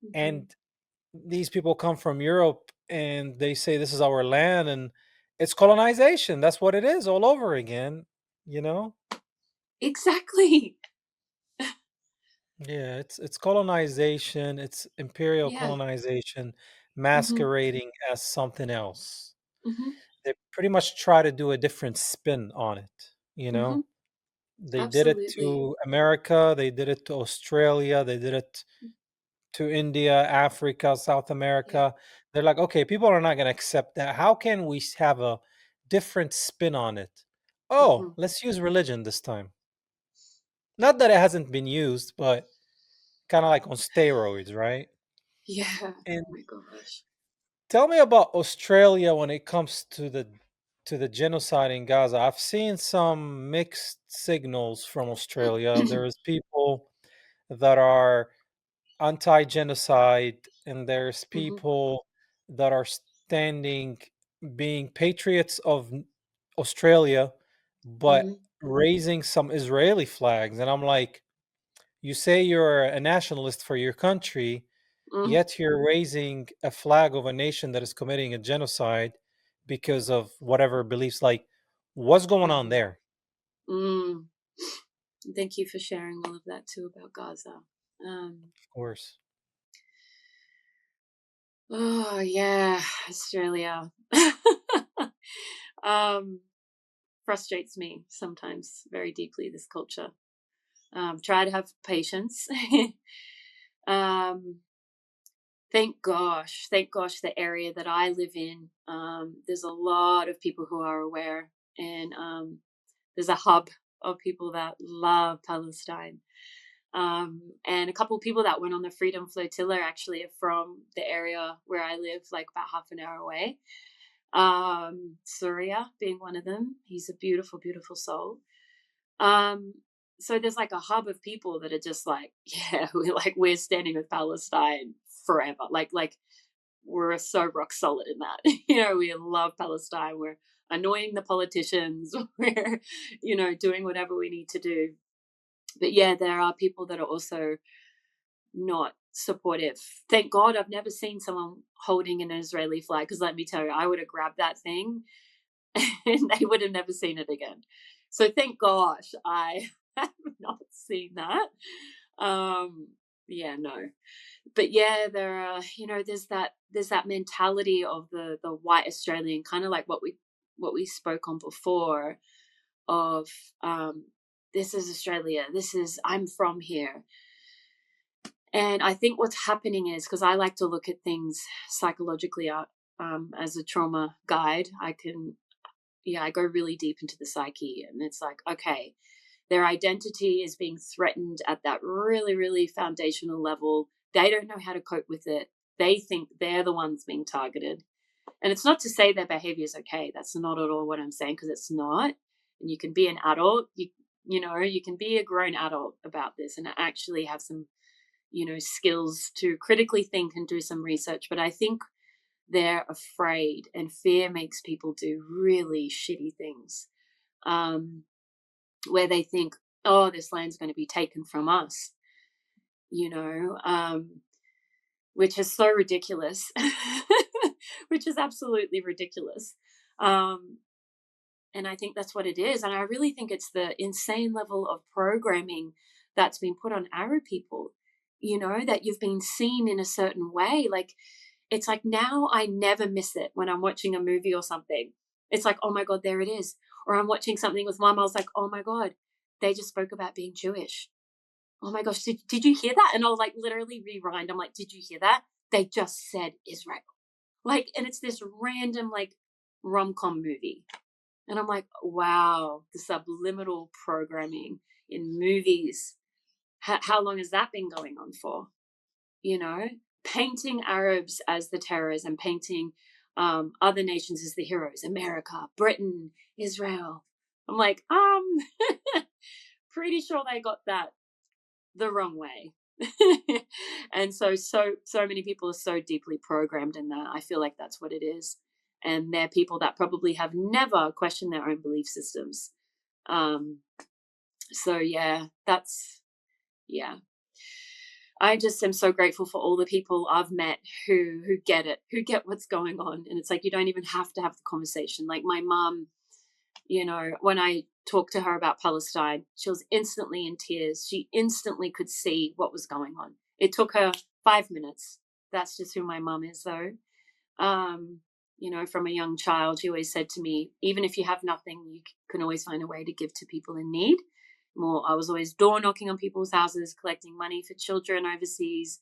Mhm. And these people come from Europe and they say this is our land, and it's colonization. That's what it is all over again, you know? Exactly. Yeah, it's colonization, it's imperial Yeah. colonization Mhm. masquerading as something else. Mhm. They pretty much try to do a different spin on it. Mhm. They did it Absolutely. to America, they did it to Australia, they did it to India, Africa, South Yeah. America. They're like, okay, people are not going to accept that. How can we have a different spin on it? Oh, Mhm. let's use religion this time. Not that it hasn't been used, but kind of like on steroids, right? Yeah. And Oh my gosh. tell me about Australia when it comes to the genocide in Gaza. I've seen some mixed signals from Australia. There's people that are anti-genocide, and there's Mm-hmm. people that are standing, being patriots of Australia, but Mm-hmm. raising some Israeli flags. And I'm like, you say you're a nationalist for your country, Mm-hmm. yet you're raising a flag of a nation that is committing a genocide because of whatever beliefs. Like, what's going on Mm-hmm. there? Mm. Thank you for sharing all of that too about Gaza. Um, Of course. oh yeah, Australia. um, Frustrates me sometimes very deeply. This culture. Try to have patience. um, thank gosh, the area that I live in, there's a lot of people who are aware, and there's a hub of people that love Palestine. And a couple of people that went on the Freedom Flotilla actually are from the area where I live, like about half an hour away. Surya being one of them. He's a beautiful, beautiful soul. Um, so there's like a hub of people that are just like, yeah, we're standing with Palestine forever. Like we're so rock solid in that. We love Palestine. We're annoying the politicians. We're, doing whatever we need to do. But yeah, there are people that are also not supportive. Thank God I've never seen someone holding an Israeli flag, because let me tell you, I would have grabbed that thing and they would have never seen it again. So thank gosh I have not seen that. Um, yeah, no. But yeah, there are, there's that mentality of the white Australian, kind of like what we spoke on before, of um this is Australia. I'm from here. And I think what's happening is, because I like to look at things psychologically, as a trauma guide, I go really deep into the psyche, and it's like, okay, their identity is being threatened at that really, really foundational level. They don't know how to cope with it. They think they're the ones being targeted. And it's not to say their behavior is okay. That's not at all what I'm saying, because it's not. And you can be an adult, you can be a grown adult about this and actually have some, skills to critically think and do some research. But I think they're afraid, and fear makes people do really shitty things, um, where they think, oh, this land's going to be taken from us, you know, um, which is so ridiculous, which is absolutely ridiculous. Um, and I think that's what it is. And I really think it's the insane level of programming that's been put on Arab people, that you've been seen in a certain way. Like, it's like now I never miss it when I'm watching a movie or something. It's like, oh my God, there it is. Or I'm watching something with mom. I was like, oh my God, they just spoke about being Jewish. Oh my gosh, did you hear that? And I'll like literally rewind. I'm like, did you hear that? They just said Israel. Like, and it's this random like rom-com movie. And I'm like, wow, the subliminal programming in movies. How long has that been going on for? You know, Painting Arabs as the terrorists and painting other nations as the heroes, America, Britain, Israel. I'm like, pretty sure they got that the wrong way. And so many people are so deeply programmed in that. I feel like that's what it is. And they're people that probably have never questioned their own belief systems. Um, so yeah, yeah. I just am so grateful for all the people I've met who get it, who get what's going on. And it's like you don't even have to have the conversation. Like my mom, when I talked to her about Palestine, she was instantly in tears. She instantly could see what was going on. It took her 5 minutes. That's just who my mom is, though. Um, from a young child, she always said to me, even if you have nothing, you can always find a way to give to people in need. I was always door knocking on people's houses, collecting money for children overseas.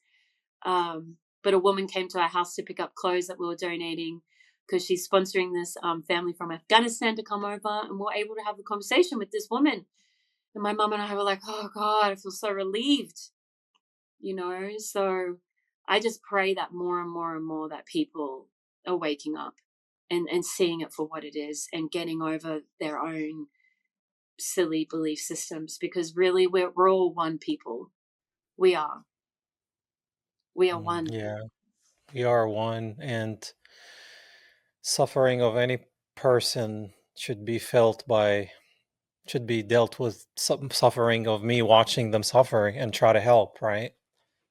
But a woman came to our house to pick up clothes that we were donating, because she's sponsoring this family from Afghanistan to come over, and we're able to have a conversation with this woman. And my mum and I were like, oh God, I feel so relieved, So I just pray that more and more and more that people are waking up and seeing it for what it is, and getting over their own silly belief systems, because really we're all one people. We are. We are one. Yeah, we are one, and suffering of any person should be dealt with. Some suffering of me watching them suffering and try to help, right?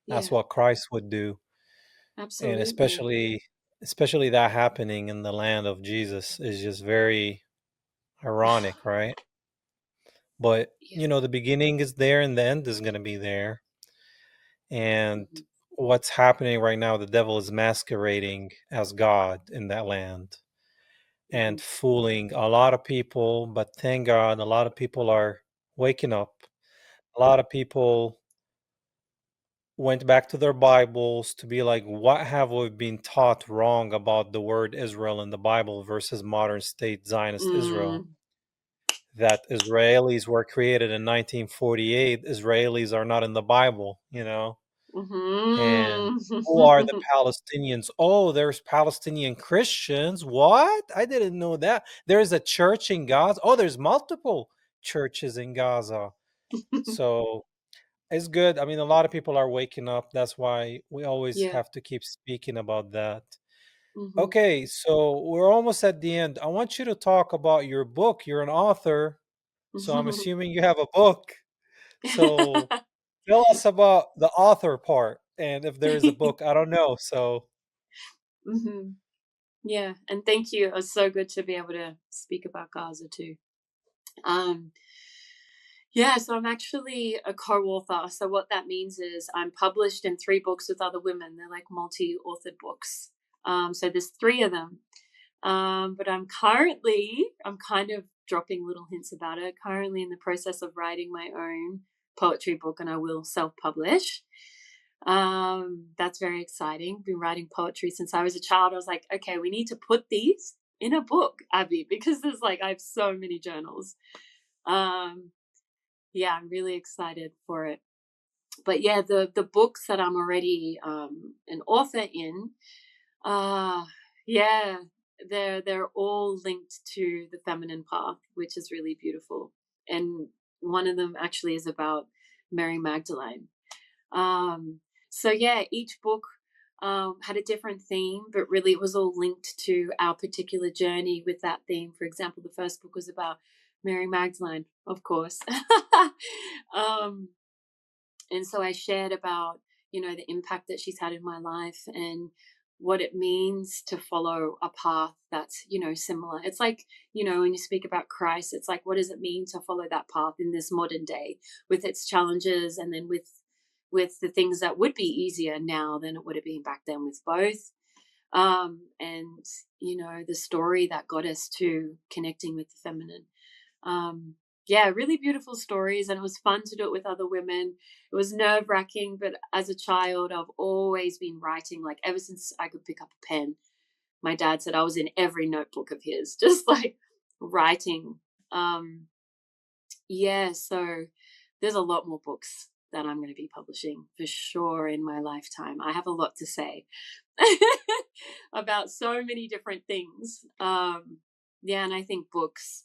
That's Yeah, what Christ would do. And absolutely. especially that happening in the land of Jesus is just very ironic, right? But Yeah. the beginning is there and the end is going to be there. And Mhm. what's happening right now, the devil is masquerading as God in that land and Mhm. fooling a lot of people. But thank God, a lot of people are waking up. A lot of people went back to their Bibles to be like, what have we been taught wrong about the word Israel in the Bible versus modern state Zionist Israel? Mm. That Israelis were created in 1948, Israelis are not in the Bible. And Mhm. who are the Palestinians? Oh, there's Palestinian Christians. What? I didn't know that. There's a church in Gaza. Oh, there's multiple churches in Gaza. So it's good. I mean, a lot of people are waking up. That's why we always Yeah. have to keep speaking about that. Mhm. Okay, so we're almost at the end. I want you to talk about your book. You're an author, so I'm assuming you have a book. So tell us about the author part and if there is a book. I don't know. So, Mhm. Yeah, and thank you. It was so good to be able to speak about Gaza too. Um, yeah, so I'm actually a co-author. So what that means is I'm published in three books with other women. They're like multi-authored books. So there's three of them. But I'm kind of dropping little hints about it. Currently in the process of writing my own poetry book, and I will self-publish. That's very exciting. Been writing poetry since I was a child. I was like, okay, we need to put these in a book, Abby, because there's like I have so many journals. Um, yeah, I'm really excited for it. But yeah, the books that I'm already an author in, uh yeah, they're all linked to the feminine path, which is really beautiful. And one of them actually is about Mary Magdalene. Um, so yeah, each book had a different theme, but really it was all linked to our particular journey with that theme. For example, the first book was about Mary Magdalene, of course. um, and so I shared about, the impact that she's had in my life and what it means to follow a path that's, similar. It's like, when you speak about Christ, it's like, what does it mean to follow that path in this modern day with its challenges and then with the things that would be easier now than it would have been back then with both. And, the story that got us to connecting with the feminine. um, yeah, really beautiful stories, and it was fun to do it with other women. It was nerve wracking, but as a child, I've always been writing, like ever since I could pick up a pen. My dad said I was in every notebook of his, just like writing. Um, yeah, so there's a lot more books that I'm going to be publishing for sure in my lifetime. I have a lot to say about so many different things. Yeah, and I think books,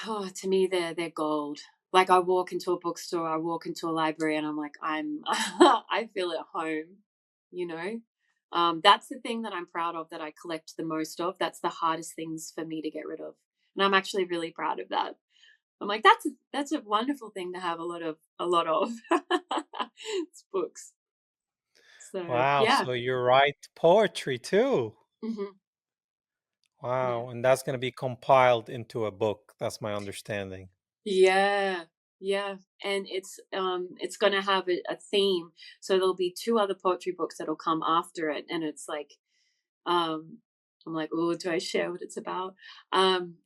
oh, to me, they're gold. Like I walk into a bookstore, I walk into a library, and I'm like, I feel at home. You know, that's the thing that I'm proud of that I collect the most of. That's the hardest things for me to get rid of, and I'm actually really proud of that. I'm like, that's a wonderful thing to have a lot of. It's books. So wow. yeah, So you write poetry too. hmm yeah. Wow. And that's going to be compiled into a book. That's my understanding. Yeah, yeah, and it's gonna have a theme. So there'll be two other poetry books that'll come after it, and it's like, um, I'm like, oh, do I share what it's about?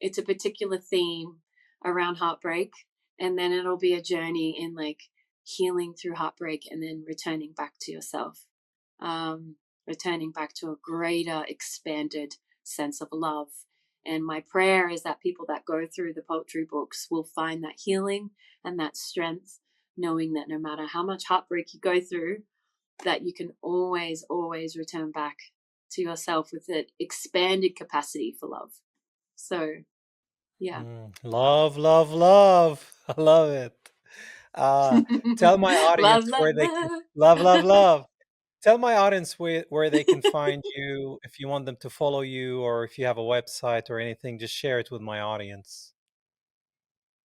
It's a particular theme around heartbreak, and then it'll be a journey in like healing through heartbreak, and then returning back to yourself, um, returning back to a greater, expanded sense of love. And my prayer is that people that go through the poetry books will find that healing and that strength, knowing that no matter how much heartbreak you go through, that you can always, always return back to yourself with an expanded capacity for love. So, yeah. Love, love, love. I love it. uh, tell my Love, audience love, where they can love. love, love, love. Tell my audience where they can find you if you want them to follow you or if you have a website or anything, just share it with my audience.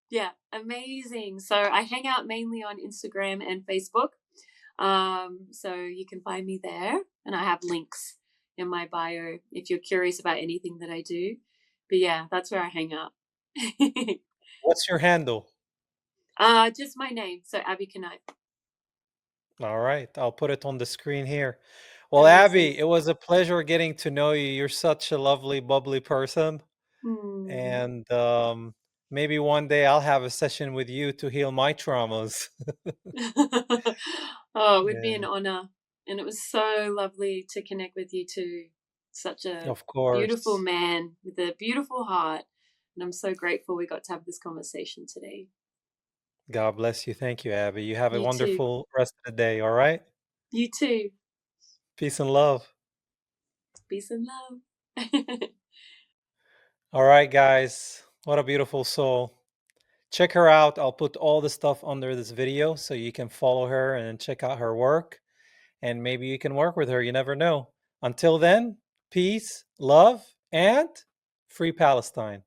Yeah, amazing. So I hang out mainly on Instagram and Facebook. So you can find me there, and I have links in my bio if you're curious about anything that I do. But yeah, that's where I hang out. What's your handle? Just my name. So Abby Kneipp. All right, I'll put it on the screen here. Well, Amazing. Abby, it was a pleasure getting to know you. You're such a lovely, bubbly person. Hmm. And maybe one day I'll have a session with you to heal my traumas. Oh, it would be an Yeah, honor. And it was so lovely to connect with you too. Such a of beautiful course. man with a beautiful heart. And I'm so grateful we got to have this conversation today. God bless you. Thank you, Abby. You have a You too. wonderful rest of the day. All right. You too. Peace and love. Peace and love. All right, guys. What a beautiful soul. Check her out. I'll put all the stuff under this video so you can follow her and check out her work. And maybe you can work with her. You never know. Until then, peace, love, and free Palestine.